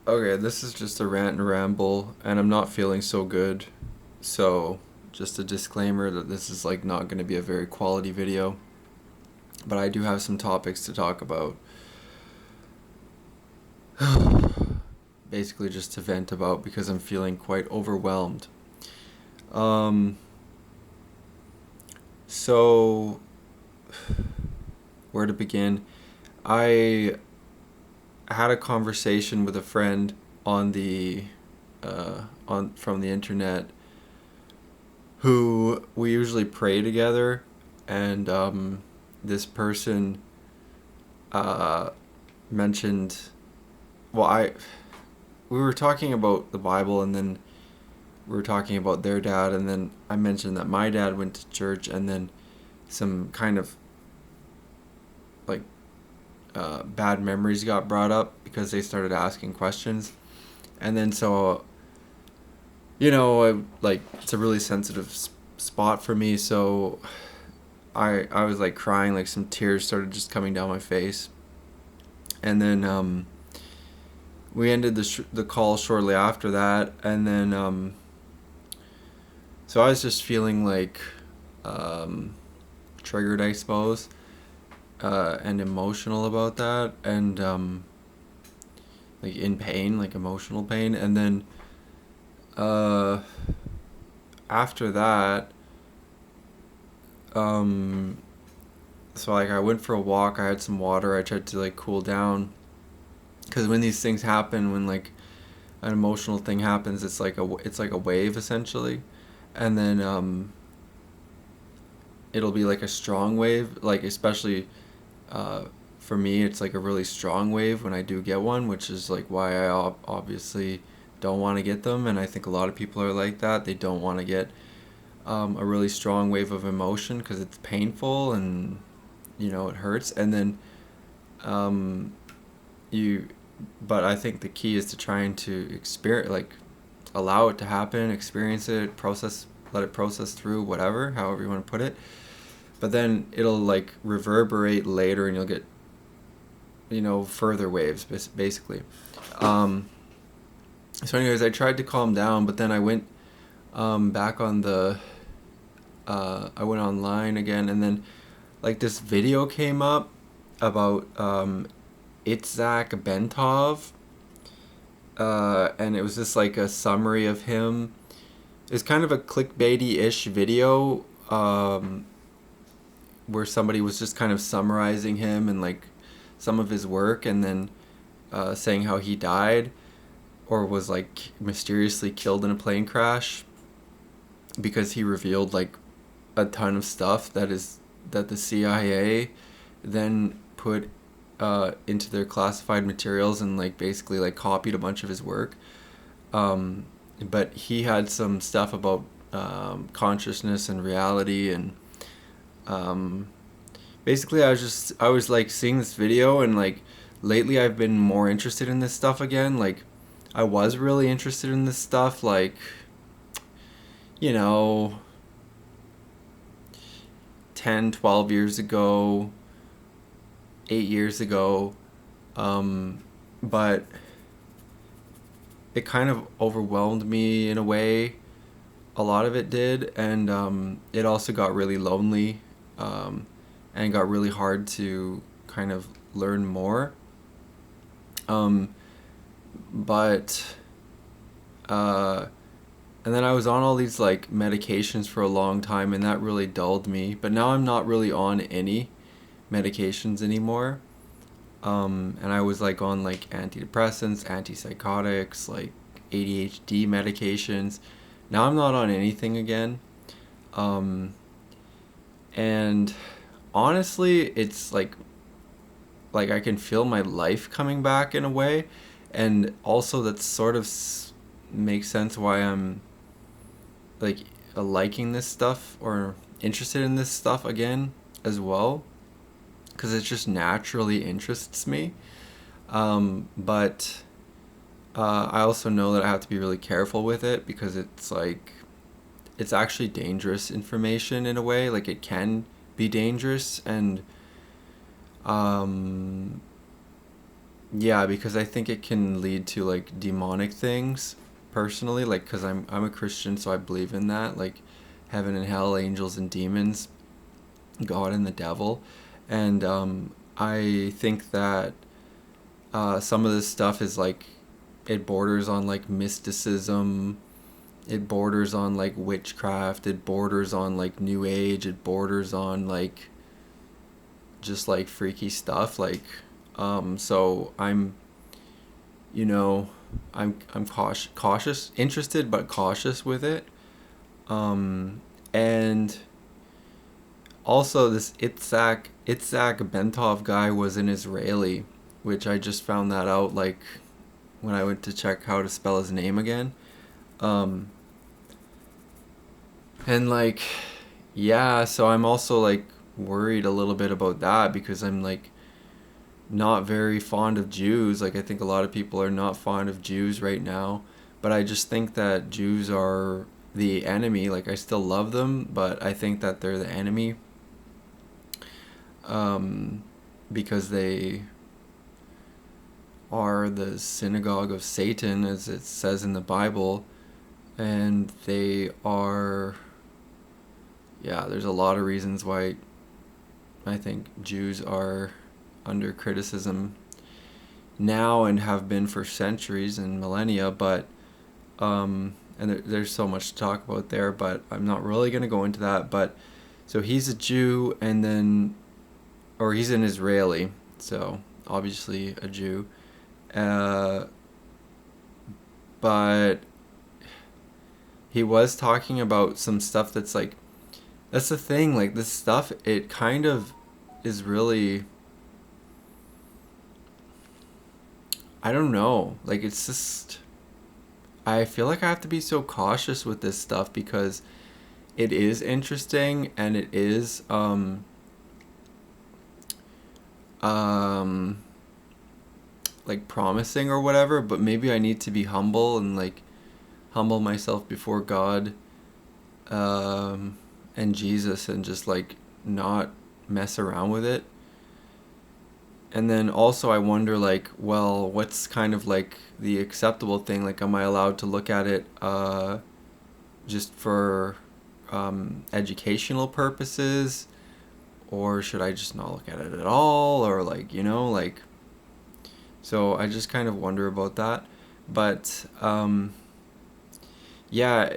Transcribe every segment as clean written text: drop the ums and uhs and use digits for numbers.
Okay, this is just a rant and ramble, and I'm not feeling so good. So, just a disclaimer that this is like not going to be a very quality video, but I do have some topics to talk about. Basically, just to vent about because I'm feeling quite overwhelmed. Um, so, where to begin? I had a conversation with a friend on the on from the internet who we usually pray together, and this person uh, mentioned, well, I we were talking about the Bible, and then we were talking about their dad, and then I mentioned that my dad went to church, and then some kind of like bad memories got brought up because they started asking questions, and then so like it's a really sensitive spot for me, so I was like crying, like some tears started just coming down my face, and then we ended the call shortly after that, and then so I was just feeling like um, triggered, I suppose, and emotional about that, and like in pain, like emotional pain, and then uh, after that, um, so like I went for a walk, I had some water, I tried to like cool down, because when these things happen, when like an emotional thing happens, it's like a wave essentially, and then it'll be like a strong wave, like especially uh, for me, it's like a really strong wave when I do get one, which is like why I obviously don't want to get them, and I think a lot of people are like that. They don't want to get a really strong wave of emotion because it's painful and it hurts, and then um, you but I think the key is to trying to experience, like, allow it to happen, experience it, process, let it process through, whatever, however you want to put it. But then it'll like reverberate later, and you'll get further waves, basically. Um, so, anyways, I tried to calm down, but then I went back on the. I went online again, and then like this video came up about Itzhak Bentov, and it was just like a summary of him. It's kind of a clickbaity-ish video, where somebody was just kind of summarizing him and like some of his work, and then saying how he died or was like mysteriously killed in a plane crash because he revealed like a ton of stuff that the CIA then put into their classified materials, and like basically like copied a bunch of his work. But he had some stuff about consciousness and reality, and um, basically I was like seeing this video, and like lately I've been more interested in this stuff again. Like I was really interested in this stuff like you know 10, 12 years ago, 8 years ago, but it kind of overwhelmed me in a way. A lot of it did, and it also got really lonely, um, and got really hard to kind of learn more. Um, but uh, and then I was on all these like medications for a long time, and that really dulled me. But now I'm not really on any medications anymore. And I was like on like antidepressants, antipsychotics, like ADHD medications. Now I'm not on anything again. Um, and honestly, it's like I can feel my life coming back in a way, and also that sort of makes sense why I'm like liking this stuff or interested in this stuff again as well, because it just naturally interests me. But I also know that I have to be really careful with it because it's like it's actually dangerous information in a way. Like it can be dangerous, and um, Yeah, because I think it can lead to like demonic things personally, like because I'm a Christian, so I believe in that, like heaven and hell, angels and demons, God and the devil. And I think that some of this stuff is like it borders on like mysticism, it borders on like witchcraft, it borders on like new age, it borders on like just like freaky stuff, like so I'm, you know, I'm cautious, interested but cautious with it. And also this Itzhak Bentov guy was an Israeli, which I just found that out like when I went to check how to spell his name again. Um, and like, yeah, so I'm also like worried a little bit about that because I'm like not very fond of Jews. Like I think a lot of people are not fond of Jews right now, but I just think that Jews are the enemy. Like I still love them, but I think that they're the enemy, um, because they are the synagogue of Satan, as it says in the Bible, and they are, yeah, there's a lot of reasons why I think Jews are under criticism now and have been for centuries and millennia, but and there's so much to talk about there, but I'm not really going to go into that. But so he's a Jew, and then, or he's an Israeli, so obviously a Jew, uh, but he was talking about some stuff that's like, that's the thing, like this stuff, it kind of is really, I don't know, like it's just, I feel like I have to be so cautious with this stuff because it is interesting and it is um like promising or whatever, but maybe I need to be humble and like humble myself before God um and Jesus and just like not mess around with it. And then also I wonder like, well, what's kind of like the acceptable thing? Like am I allowed to look at it just for educational purposes, or should I just not look at it at all, or like, you know, like, so I just kind of wonder about that. But yeah,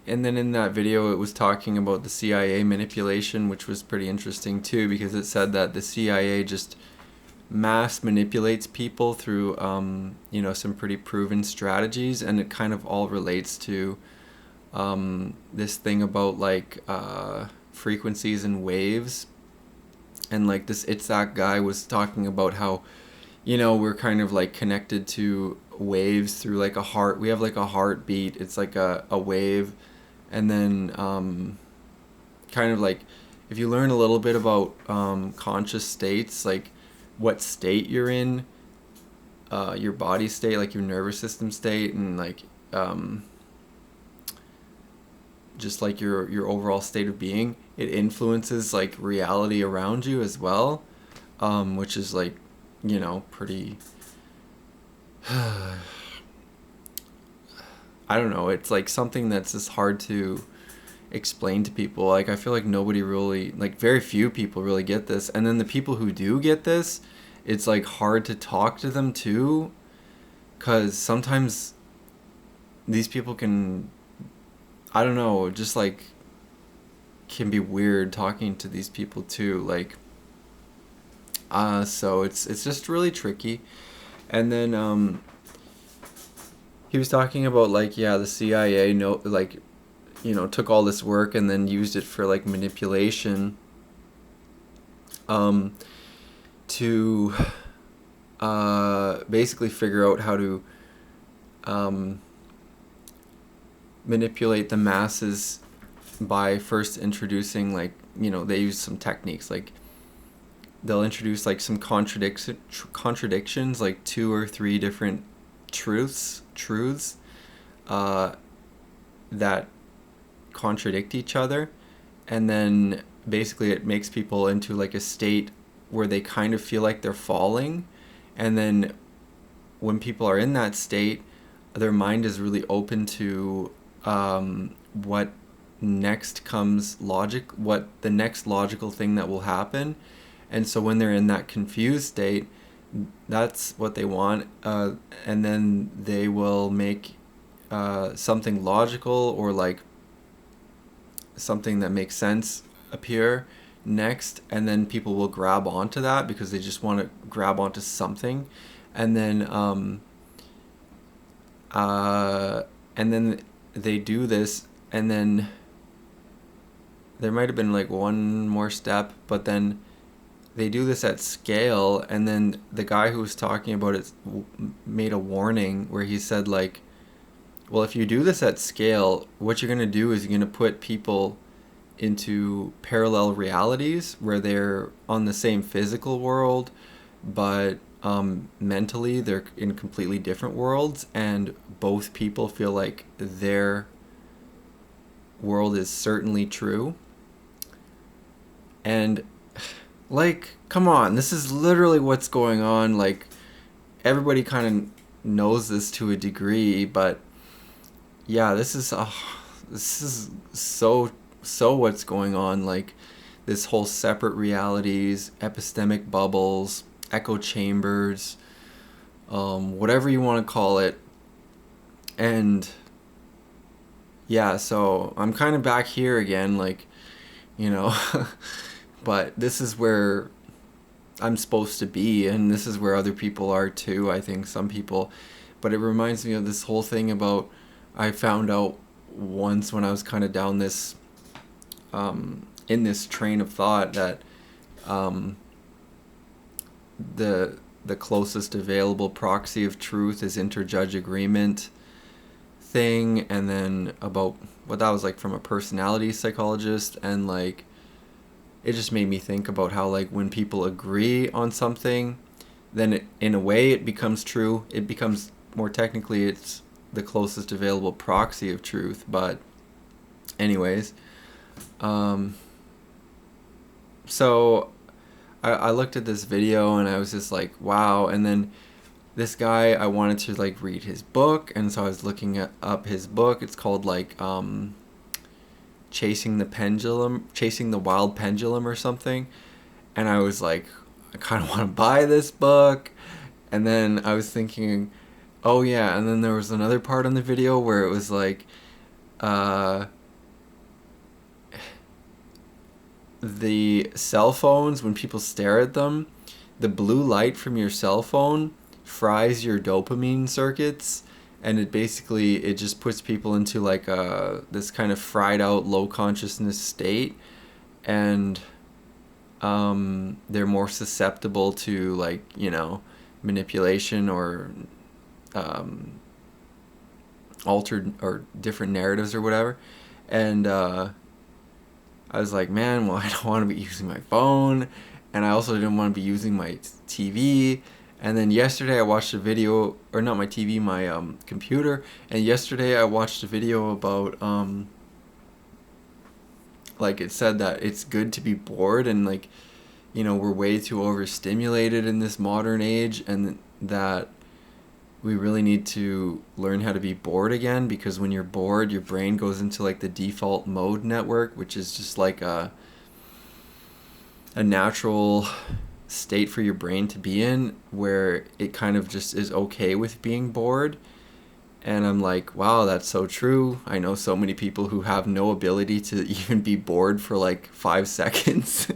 and then in that video it was talking about the CIA manipulation, which was pretty interesting too, because it said that the CIA just mass manipulates people through you know, some pretty proven strategies, and it kind of all relates to this thing about like frequencies and waves. And like this Itzhak guy was talking about how, you know, we're kind of like connected to waves through like a heart. We have like a heartbeat. It's like a wave. And then kind of like if you learn a little bit about conscious states, like what state you're in, your body state, like your nervous system state, and like just like your overall state of being, it influences like reality around you as well, which is like, you know, pretty I don't know, it's like something that's just hard to explain to people. Like I feel like nobody really, like very few people really get this, and then the people who do get this, it's like hard to talk to them too, because sometimes these people can, I don't know, just like can be weird talking to these people too, like so it's just really tricky. And then he was talking about like, yeah, the CIA like, you know, took all this work and then used it for like manipulation um to basically figure out how to um manipulate the masses by first introducing like, you know, they use some techniques like they'll introduce like some contradictions, like two or three different truths uh, that contradict each other, and then basically it makes people into like a state where they kind of feel like they're falling, And then when people are in that state, their mind is really open to what next comes logic, what the next logical thing that will happen. And so when they're in that confused state, that's what they want. And then they will make something logical or like something that makes sense appear next, and then people will grab onto that because they just want to grab onto something. And then and then they do this, and then there might have been like one more step, but then they do this at scale. And then the guy who was talking about it made a warning where he said like, well, if you do this at scale, what you're going to do is you're going to put people into parallel realities where they're on the same physical world, but mentally they're in completely different worlds, and both people feel like their world is certainly true. And like, come on, this is literally what's going on. Like, everybody kind of knows this to a degree, but yeah, this is so what's going on. Like, this whole separate realities, epistemic bubbles, echo chambers, whatever you want to call it. And yeah, so I'm kind of back here again, like, you know, but this is where I'm supposed to be, and this is where other people are too, I think, some people. But it reminds me of this whole thing about, I found out once when I was kind of down this, in this train of thought, that the closest available proxy of truth is interjudge agreement thing. And then about what that was like from a personality psychologist, and like it just made me think about how, like, when people agree on something, then in a way it becomes true. It becomes, more technically, it's the closest available proxy of truth. But anyways, so I looked at this video and I was just like, wow. And then this guy, I wanted to like read his book, and so I was looking up his book. It's called like Chasing the Wild Pendulum or something. And I was like, I kind of want to buy this book. And then I was thinking, oh yeah, and then there was another part on the video where it was like, the cell phones, when people stare at them, the blue light from your cell phone fries your dopamine circuits, and it just puts people into like this kind of fried out low consciousness state. And they're more susceptible to, like, you know, manipulation or altered or different narratives or whatever. And I was like, man, well, I don't want to be using my phone, and I also didn't want to be using my TV. And then yesterday I watched a video, or not my TV, my computer. And yesterday I watched a video about, like, it said that it's good to be bored, and like, you know, we're way too overstimulated in this modern age, and that we really need to learn how to be bored again, because when you're bored, your brain goes into like the default mode network, which is just like a natural state for your brain to be in, where it kind of just is okay with being bored. And I'm like, wow, that's so true. I know so many people who have no ability to even be bored for like 5 seconds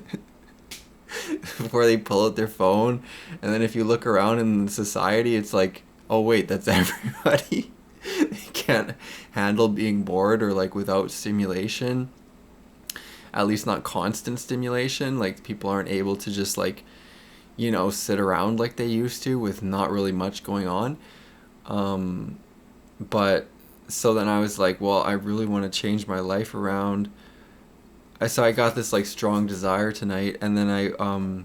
before they pull out their phone. And then if you look around in society, it's like, oh wait, that's everybody. They can't handle being bored or like without stimulation. At least not constant stimulation. Like, people aren't able to just like, you know, sit around like they used to with not really much going on. But so then I was like, well, I really want to change my life around. So I got this like strong desire tonight, and then I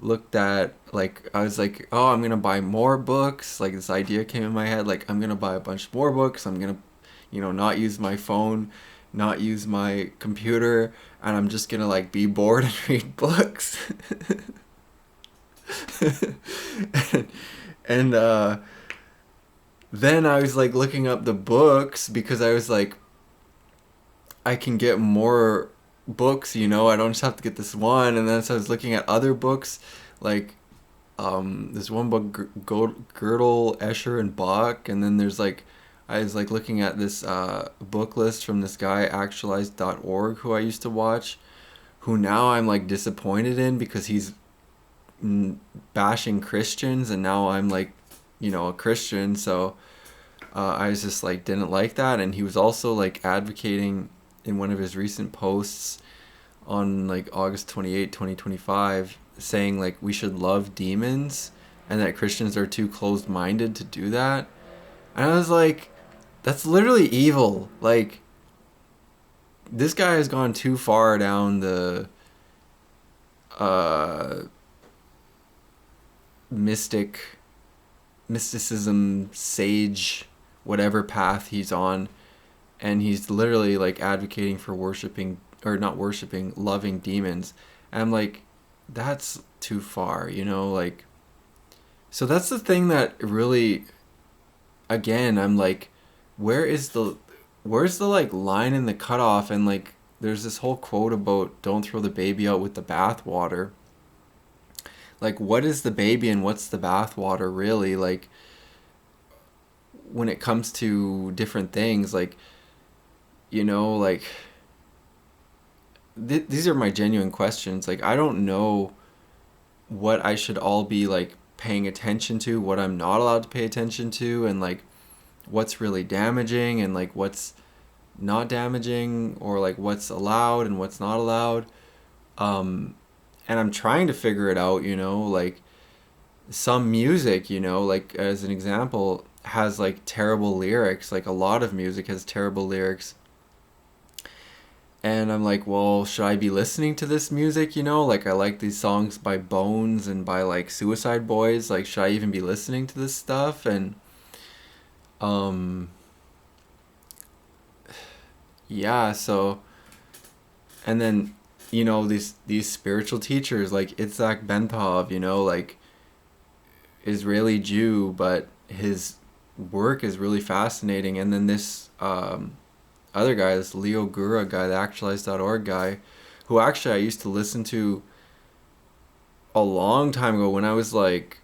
looked at, like, I was like, oh, I'm gonna buy more books. Like, this idea came in my head, like, I'm gonna buy a bunch more books. I'm gonna, you know, not use my phone, not use my computer, and I'm just gonna like be bored and read books. and, and then I was like looking up the books because I was like, I can get more books, you know. I don't just have to get this one. And then so I was looking at other books, like this one book, Gödel, Escher, and Bach. And then there's like, I was like looking at this book list from this guy, actualized.org, who I used to watch, who now I'm like disappointed in because he's bashing Christians, and now I'm like, you know, a Christian. So I was just like, didn't like that. And he was also like advocating in one of his recent posts on like August 28, 2025, saying like we should love demons and that Christians are too closed-minded to do that. And I was like, that's literally evil. Like, this guy has gone too far down the uh mysticism, sage, whatever path he's on, and he's literally like advocating for worshiping, or not worshiping, loving demons. And I'm like, that's too far, you know, like. So that's the thing that really, again, I'm like, where's the like line in the cutoff? And like, there's this whole quote about don't throw the baby out with the bathwater. Like, what is the baby and what's the bathwater really? Like, when it comes to different things, like, you know, like, these are my genuine questions. Like, I don't know what I should all be like paying attention to, what I'm not allowed to pay attention to, and like what's really damaging and like what's not damaging, or like what's allowed and what's not allowed. And I'm trying to figure it out, you know, like some music, you know, like as an example, has like terrible lyrics. Like a lot of music has terrible lyrics. And I'm like, well, should I be listening to this music, you know? Like I like these songs by Bones and by like Suicide Boys. Like, should I even be listening to this stuff? And um yeah, so, and then, you know, these spiritual teachers like Itzhak Bentov, you know, like Israeli Jew, but his work is really fascinating. And then this other guy, this Leo Gura guy, the actualized.org guy, who actually I used to listen to a long time ago when I was like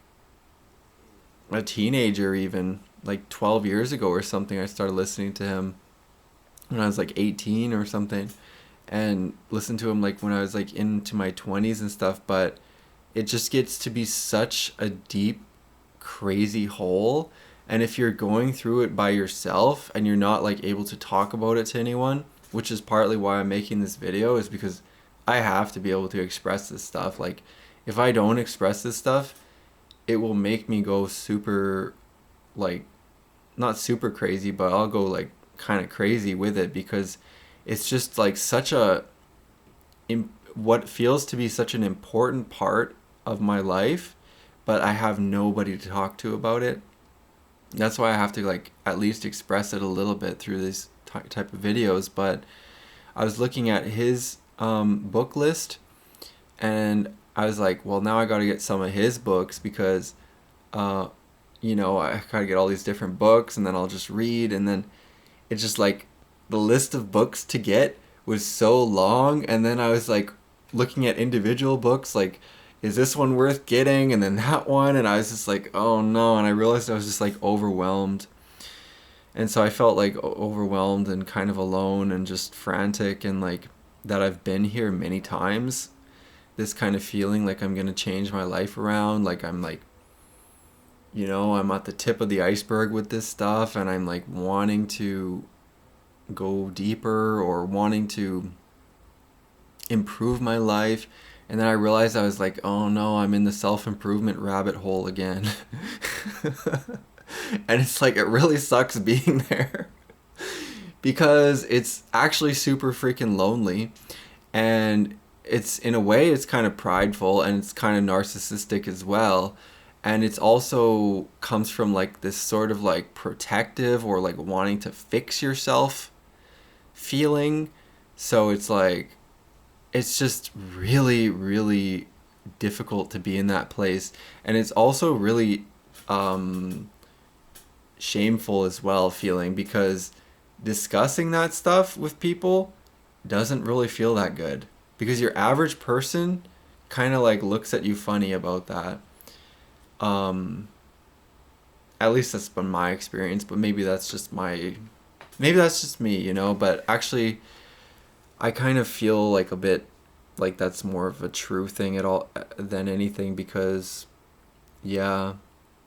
a teenager, even like 12 years ago or something. I started listening to him when I was like 18 or something, and listened to him like when I was like into my 20s and stuff. But it just gets to be such a deep, crazy hole. And if you're going through it by yourself and you're not like able to talk about it to anyone, which is partly why I'm making this video, is because I have to be able to express this stuff. Like, if I don't express this stuff, it will make me go super, like, not super crazy, but I'll go like kind of crazy with it, because it's just like such a what feels to be such an important part of my life, but I have nobody to talk to about it. That's why I have to like at least express it a little bit through these type of videos. But I was looking at his book list, and I was like, well, now I got to get some of his books, because you know, I gotta get all these different books, and then I'll just read, and then it's just like the list of books to get was so long. And then I was like looking at individual books, like, is this one worth getting? And then that one, and I was just like, oh no. And I realized I was just like overwhelmed. And so I felt like overwhelmed and kind of alone and just frantic, and like that I've been here many times. This kind of feeling like I'm gonna change my life around, like I'm like, you know, I'm at the tip of the iceberg with this stuff, and I'm like wanting to go deeper or wanting to improve my life. And then I realized I was like, oh no, I'm in the self-improvement rabbit hole again. And it's like, it really sucks being there, because it's actually super freaking lonely, and it's, in a way, it's kind of prideful, and it's kind of narcissistic as well. And it's also comes from like this sort of like protective or like wanting to fix yourself feeling. So it's like, it's just really, really difficult to be in that place. And it's also really shameful as well, feeling, because discussing that stuff with people doesn't really feel that good, because your average person kind of like looks at you funny about that. um at least that's been my experience, but maybe that's just me, but actually I kind of feel like a bit like that's more of a true thing at all than anything, because yeah,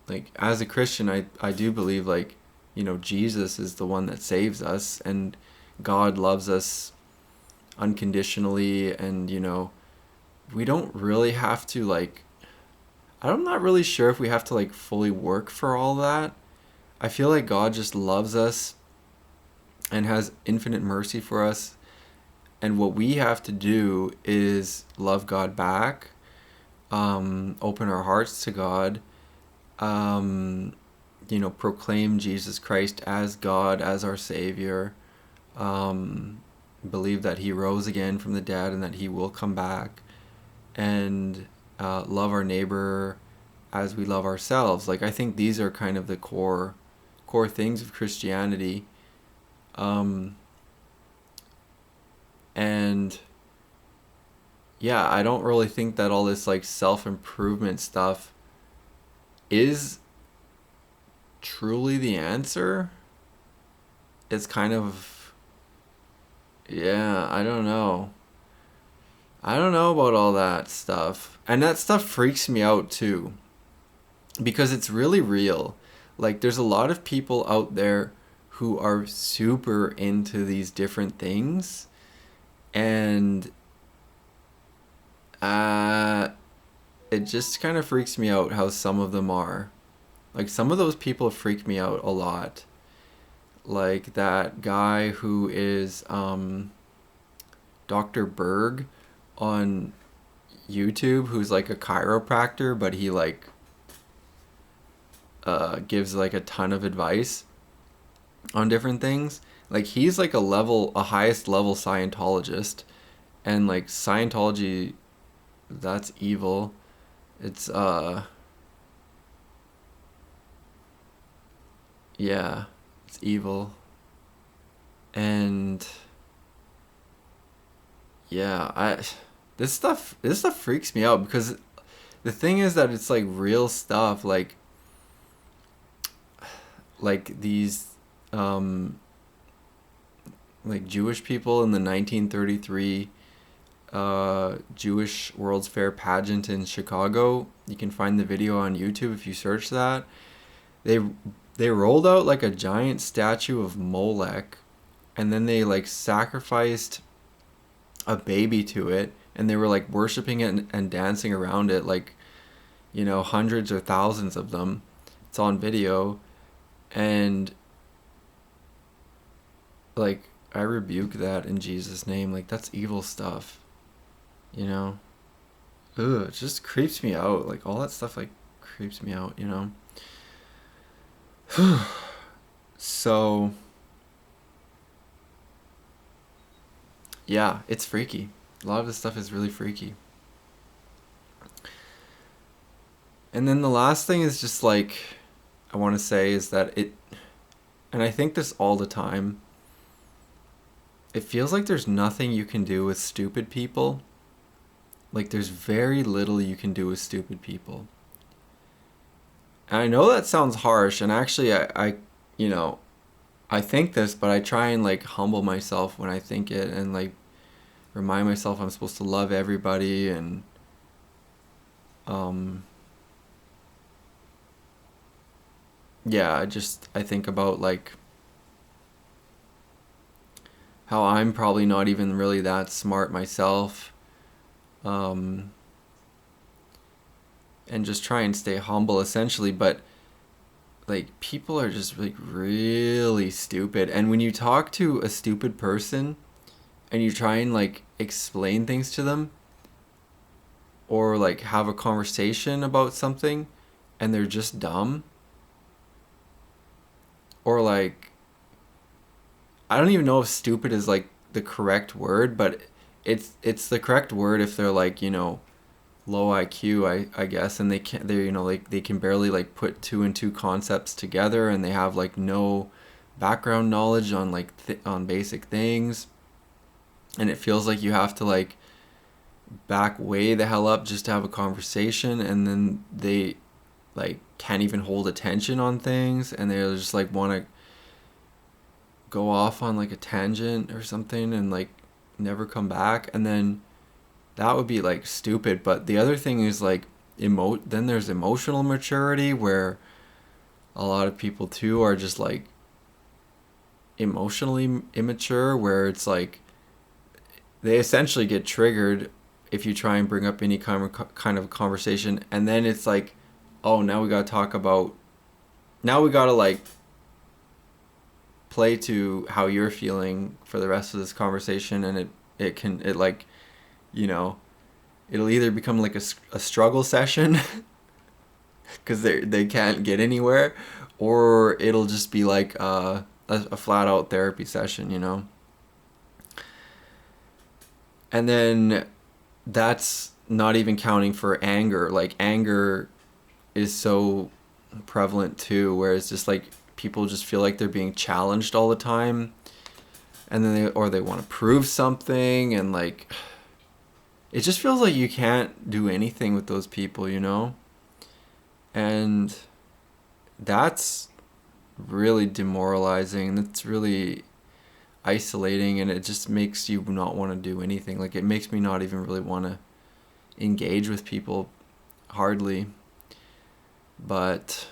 like as a Christian, I do believe, like, Jesus is the one that saves us, and God loves us unconditionally, and we don't really have to, like, I'm not really sure if we have to like fully work for all that. I feel like God just loves us and has infinite mercy for us, and what we have to do is love God back, open our hearts to God, um, proclaim Jesus Christ as God, as our Savior, um, believe that He rose again from the dead and that He will come back, and love our neighbor as we love ourselves. Like, I think these are kind of the core things of Christianity, um, and yeah, I don't really think that all this like self-improvement stuff is truly the answer. It's kind of, yeah, I don't know about all that stuff. And that stuff freaks me out too, because it's really real. Like, there's a lot of people out there who are super into these different things, and uh it just kind of freaks me out how some of them are. Like, some of those people freak me out a lot. Like that guy who is Dr. Berg on YouTube, who's like a chiropractor, but he like gives like a ton of advice on different things. Like, he's like a highest level Scientologist, and like Scientology, that's evil. It's yeah, it's evil. And yeah, I this stuff freaks me out, because the thing is that it's like real stuff, like these um like Jewish people in the 1933 Jewish World's Fair pageant in Chicago. You can find the video on YouTube if you search that. They they rolled out like a giant statue of Molech, and then they like sacrificed a baby to it, and they were like worshiping it and dancing around it, like, hundreds or thousands of them. It's on video, and like, I rebuke that in Jesus' name. Like, that's evil stuff, you know? Ugh, it just creeps me out. Like, all that stuff, like, creeps me out. So, yeah, it's freaky. A lot of this stuff is really freaky. And then the last thing is just like, I want to say is that and I think this all the time, it feels like there's nothing you can do with stupid people. Like, there's very little you can do with stupid people. And I know that sounds harsh, and actually I think this, but I try and like humble myself when I think it, and like remind myself I'm supposed to love everybody, and um yeah, I think about like how I'm probably not even really that smart myself, um and just try and stay humble essentially. But like, people are just like really stupid, and when you talk to a stupid person and you try and like explain things to them, or like have a conversation about something, and they're just dumb, or like, I don't even know if stupid is like the correct word, but it's the correct word if they're like, low IQ, I guess, and they can barely like put two and two concepts together, and they have like no background knowledge on like on basic things, and it feels like you have to like back way the hell up just to have a conversation, and then they like can't even hold attention on things, and they just like want to go off on like a tangent or something and like never come back, and then that would be like stupid. But the other thing is like then there's emotional maturity, where a lot of people too are just like emotionally immature, where it's like they essentially get triggered if you try and bring up any kind of conversation, and then it's like, oh, now we got to talk about, now we got to like play to how you're feeling for the rest of this conversation, and it like, you know, it'll either become like a struggle session because they can't get anywhere, or it'll just be like a flat out therapy session, you know. And then that's not even counting for anger. Like anger is so prevalent too, where it's just like people just feel like they're being challenged all the time, and then they want to prove something, and like it just feels like you can't do anything with those people, you know? And that's really demoralizing. That's really isolating, and it just makes you not want to do anything. Like it makes me not even really want to engage with people hardly. But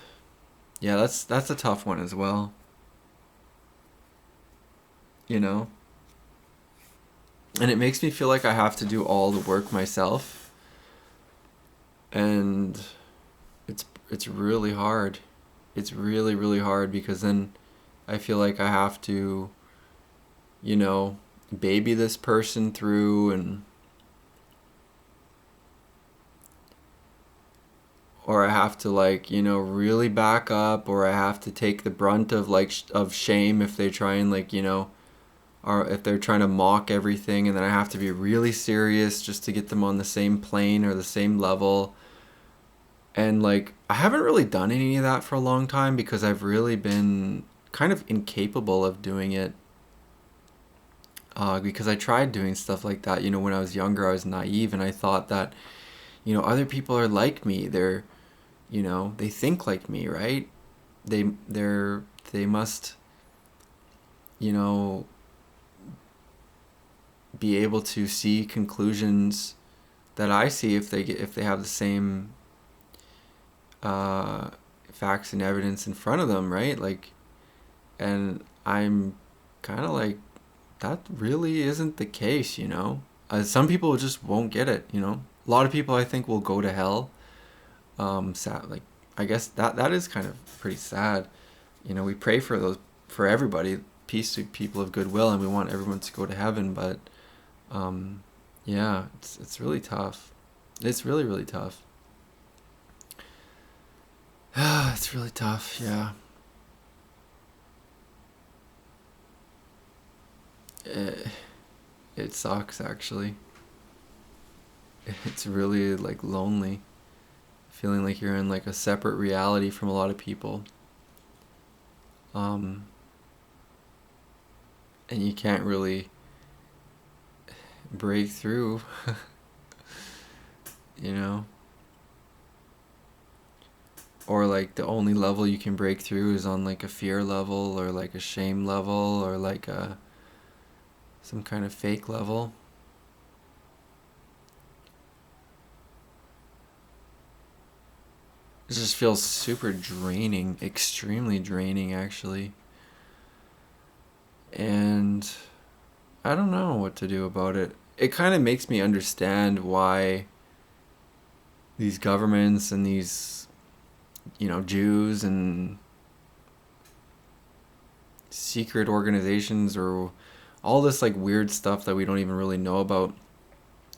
yeah, that's a tough one as well, you know? And it makes me feel like I have to do all the work myself, and it's really hard. It's really, really hard, because then I feel like I have to, you know, baby this person through, and or I have to like, you know, really back up, or I have to take the brunt of like of shame if they try and like, you know, or if they're trying to mock everything, and then I have to be really serious just to get them on the same plane or the same level. And like I haven't really done any of that for a long time, because I've really been kind of incapable of doing it. Because I tried doing stuff like that, you know, when I was younger. I was naive, and I thought that, you know, other people are like me. They're, you know, they think like me, right? They must, you know, be able to see conclusions that I see if they have the same facts and evidence in front of them, right? Like, and I'm kind of like, that really isn't the case, you know. Some people just won't get it, you know. A lot of people, I think, will go to hell. Sad, like, I guess that is kind of pretty sad. You know, we pray for everybody, peace to people of goodwill, and we want everyone to go to heaven. But yeah, it's really tough. It's really, really tough. It's really tough. Yeah. It sucks, actually. It's really like lonely, feeling like you're in like a separate reality from a lot of people. Um, and you can't really break through, you know? Or like the only level you can break through is on like a fear level, or like a shame level, or like some kind of fake level. It just feels super draining, extremely draining, actually. And I don't know what to do about it. It kind of makes me understand why these governments and these, you know, Jews and secret organizations, or all this like weird stuff that we don't even really know about,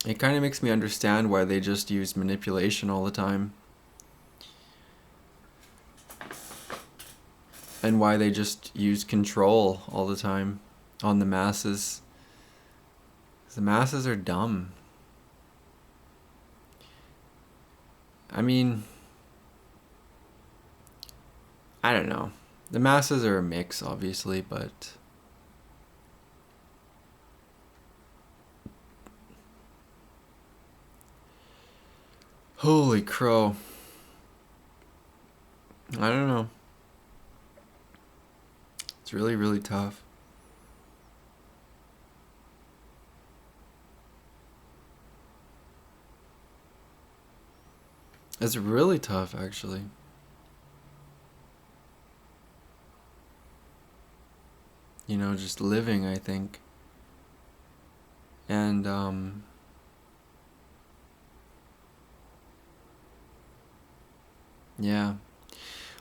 it kind of makes me understand why they just use manipulation all the time. And why they just use control all the time on the masses. 'Cause the masses are dumb. I mean, I don't know. The masses are a mix, obviously, but holy crow. I don't know. It's really, really tough. It's really tough, actually. You know, just living, I think. And, yeah.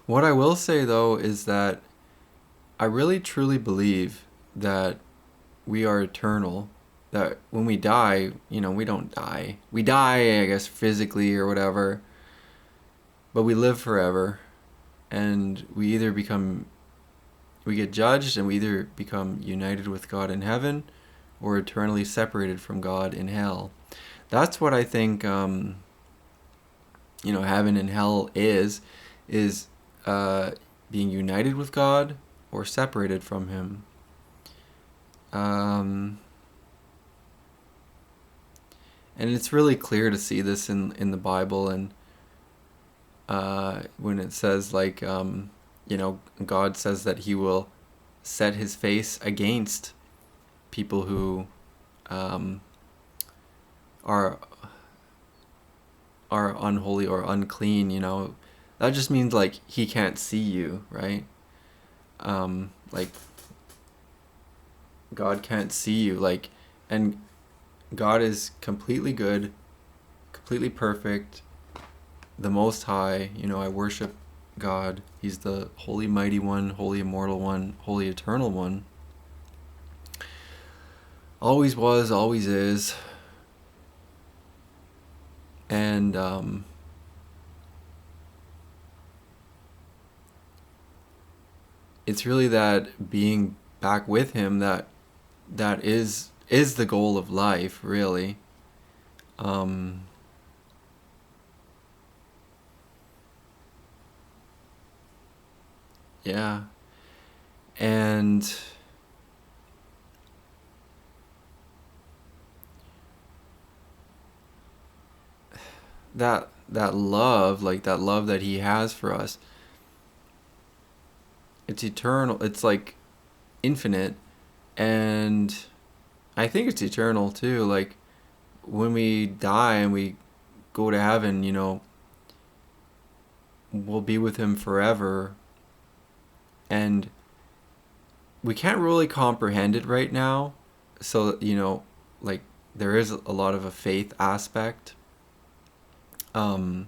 What I will say, though, is that I really truly believe that we are eternal. That when we die, you know, we don't die. We die, I guess, physically or whatever, but we live forever. And we get judged and we either become united with God in heaven or eternally separated from God in hell. That's what I think, heaven and hell is being united with God or separated from Him. And it's really clear to see this in the Bible, and when it says, like, God says that He will set His face against people who are unholy or unclean. That just means, like, He can't see you, right? Like, God can't see you, like, and God is completely good, completely perfect, the Most High. I worship God. He's the Holy Mighty One, Holy Immortal One, Holy Eternal One. Always was, always is. And it's really that being back with Him that is the goal of life, really. Yeah. And that love, like that love that He has for us, it's eternal. It's like infinite, and I think it's eternal too. Like, when we die and we go to heaven, we'll be with Him forever. And we can't really comprehend it right now. So, like, there is a lot of a faith aspect. And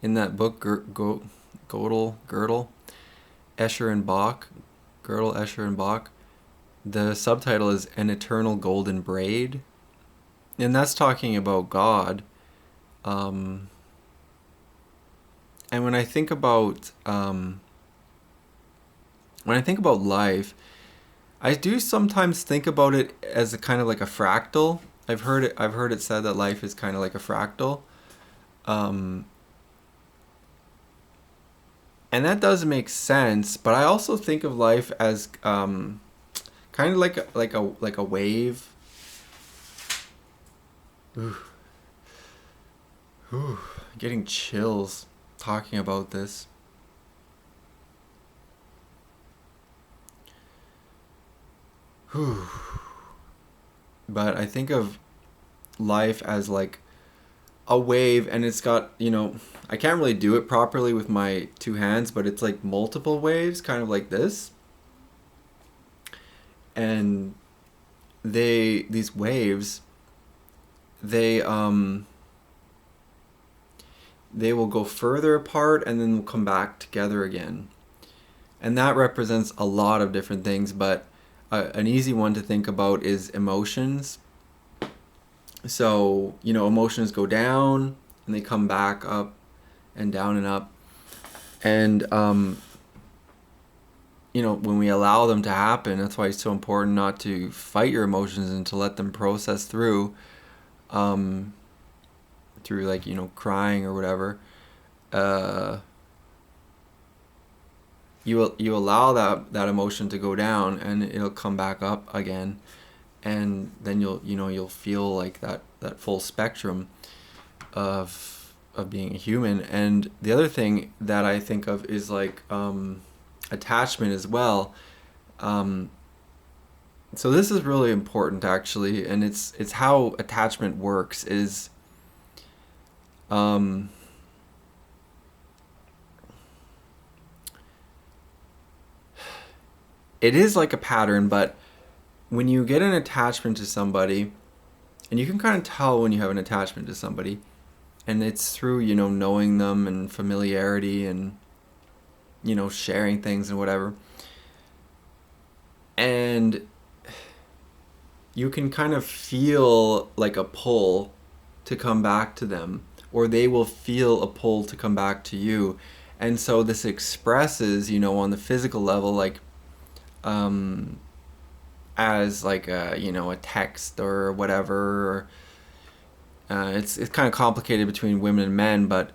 in that book, Gödel, Escher and Bach, Gödel, Escher and Bach, the subtitle is An Eternal Golden Braid. And that's talking about God. And when I think about life, I do sometimes think about it as a kind of like a fractal. I've heard it said that life is kind of like a fractal. And that does make sense, but I also think of life as kind of like a wave. Ooh. Getting chills talking about this. But I think of life as like a wave, and it's got, I can't really do it properly with my two hands, but it's like multiple waves, kind of like this. And these waves, they will go further apart and then will come back together again. And that represents a lot of different things, but an easy one to think about is emotions. So, emotions go down and they come back up and down and up. And when we allow them to happen, that's why it's so important not to fight your emotions and to let them process um, through like, crying or whatever. Uh, you allow that emotion to go down, and it'll come back up again, and then you'll feel like that full spectrum of being a human. And the other thing that I think of is like attachment as well. Um, so this is really important actually, and it's how attachment works is um, it is like a pattern, but when you get an attachment to somebody, and you can kind of tell when you have an attachment to somebody, and it's through knowing them and familiarity and sharing things and whatever, and you can kind of feel like a pull to come back to them, or they will feel a pull to come back to you. And so this expresses on the physical level, like um as like a text or whatever, or it's kind of complicated between women and men, but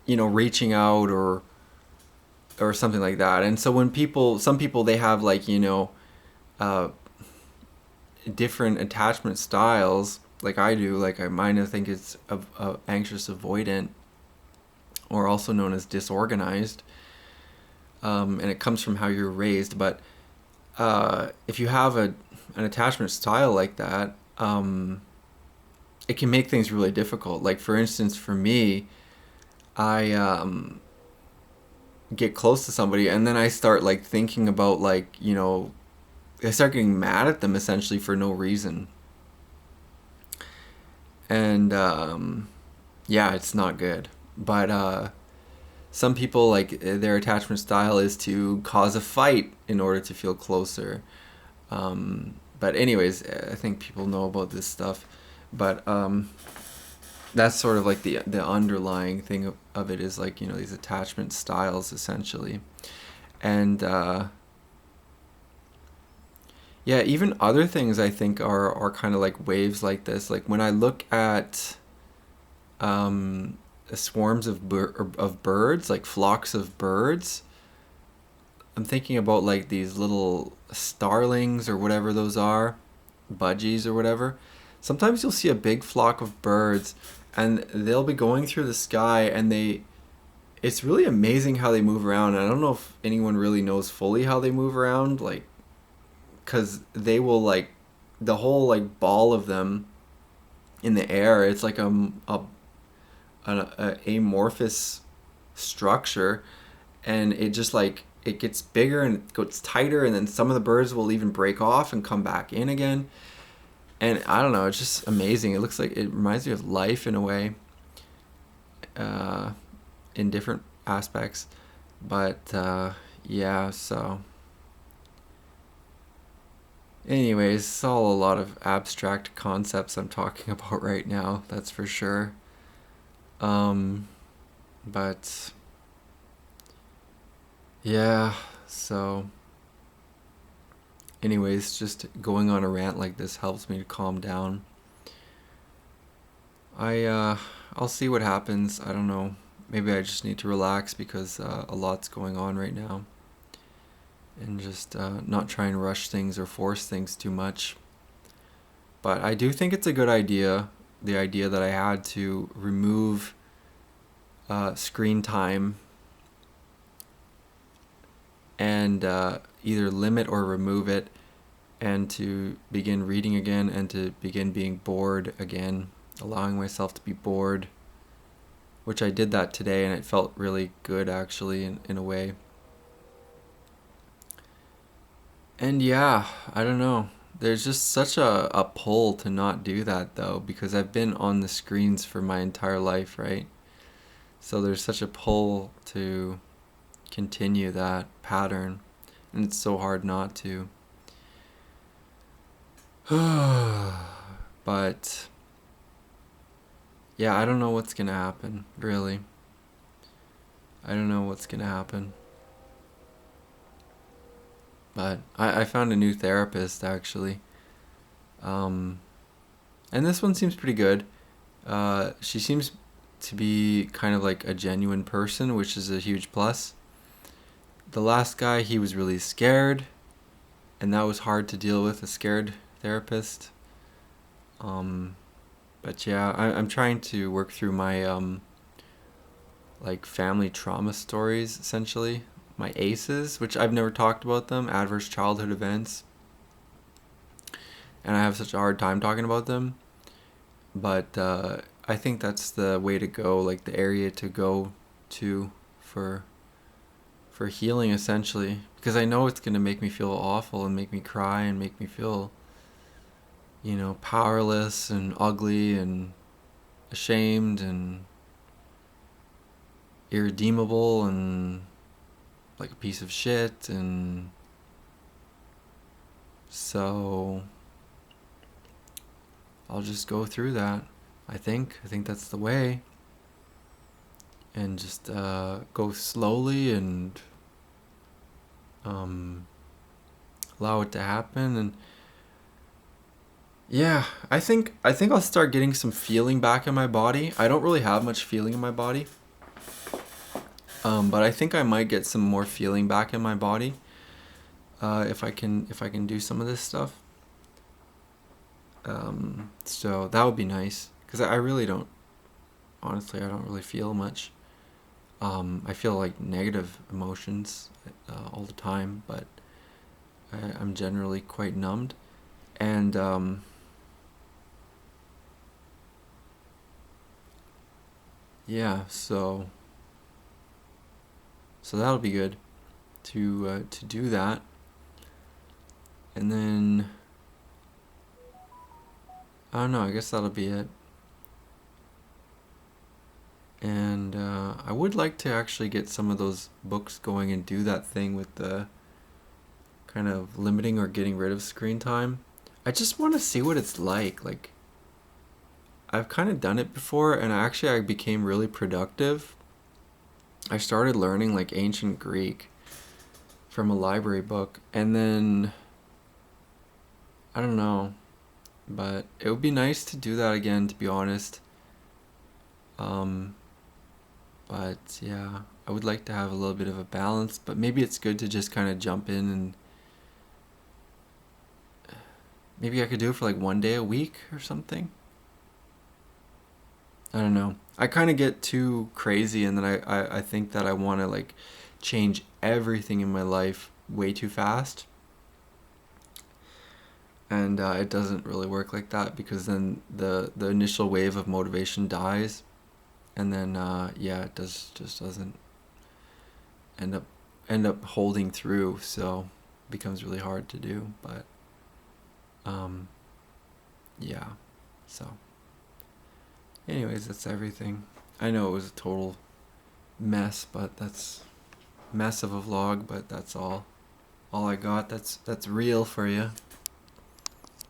reaching out or something like that. And so when some people, they have like uh, different attachment styles, like I do. Like mine, I think it's anxious avoidant, or also known as disorganized, and it comes from how you're raised. But if you have an attachment style like that, it can make things really difficult. Like for instance, for me, I get close to somebody, and then I start like thinking about like I start getting mad at them essentially for no reason. And yeah, it's not good. But some people, like their attachment style is to cause a fight in order to feel closer. But anyways, I think people know about this stuff. But that's sort of like the underlying thing of it, is like these attachment styles essentially. And yeah, even other things I think are kind of like waves like this. Like when I look at um, swarms of birds, like flocks of birds, I'm thinking about like these little starlings or whatever those are, budgies or whatever. Sometimes you'll see a big flock of birds, and they'll be going through the sky, and it's really amazing how they move around. And I don't know if anyone really knows fully how they move around, like, because they will like the whole like ball of them in the air. It's like a amorphous structure, and it just like it gets bigger and it gets tighter, and then some of the birds will even break off and come back in again. And I don't know, it's just amazing. It looks like it reminds me of life in a way, uh, in different aspects. But yeah, so anyways, it's all a lot of abstract concepts I'm talking about right now, that's for sure. Um, but yeah, so anyways, just going on a rant like this helps me to calm down. I I'll see what happens. I don't know. Maybe I just need to relax because a lot's going on right now, and just not try and rush things or force things too much. But I do think it's a good idea, the idea that I had to remove screen time, and either limit or remove it, and to begin reading again, and to begin being bored again, allowing myself to be bored, which I did that today, and it felt really good actually, in a way. And yeah, I don't know. There's just such a pull to not do that though, because I've been on the screens for my entire life, right? So there's such a pull to continue that pattern, and it's so hard not to. But yeah, I don't know what's gonna happen, really. I don't know what's gonna happen. But I found a new therapist actually. Um, and this one seems pretty good. She seems to be kind of like a genuine person, which is a huge plus. The last guy, he was really scared, and that was hard to deal with, a scared therapist. Um, but yeah, I'm trying to work through my like family trauma stories, essentially. My ACEs, which I've never talked about them, adverse childhood events, and I have such a hard time talking about them. But I think that's the way to go, like the area to go to for for healing, essentially, because I know it's gonna make me feel awful and make me cry and make me feel, powerless and ugly and ashamed and irredeemable and like a piece of shit. And so I'll just go through that. I think that's the way, and just go slowly and um, allow it to happen. And yeah, I think I'll start getting some feeling back in my body. I don't really have much feeling in my body, but I think I might get some more feeling back in my body if I can do some of this stuff. So that would be nice because I really don't. Honestly, I don't really feel much. I feel like negative emotions all the time, but I'm generally quite numbed. And yeah, so that'll be good to do that. And then I don't know. I guess that'll be it. And I would like to actually get some of those books going and do that thing with the kind of limiting or getting rid of screen time. I just want to see what it's like. Like, I've kind of done it before, and I became really productive. I started learning like ancient Greek from a library book, and then I don't know, but it would be nice to do that again, to be honest. Um, but yeah, I would like to have a little bit of a balance, but maybe it's good to just kind of jump in, and maybe I could do it for like one day a week or something. I don't know. I kind of get too crazy, and then I think that I want to like change everything in my life way too fast. And it doesn't really work like that, because then the initial wave of motivation dies, and then yeah, it just doesn't end up end up holding through. So it becomes really hard to do. But um, yeah. So anyways, that's everything. I know it was a total mess, but that's mess of a vlog. But that's all I got. That's real for you.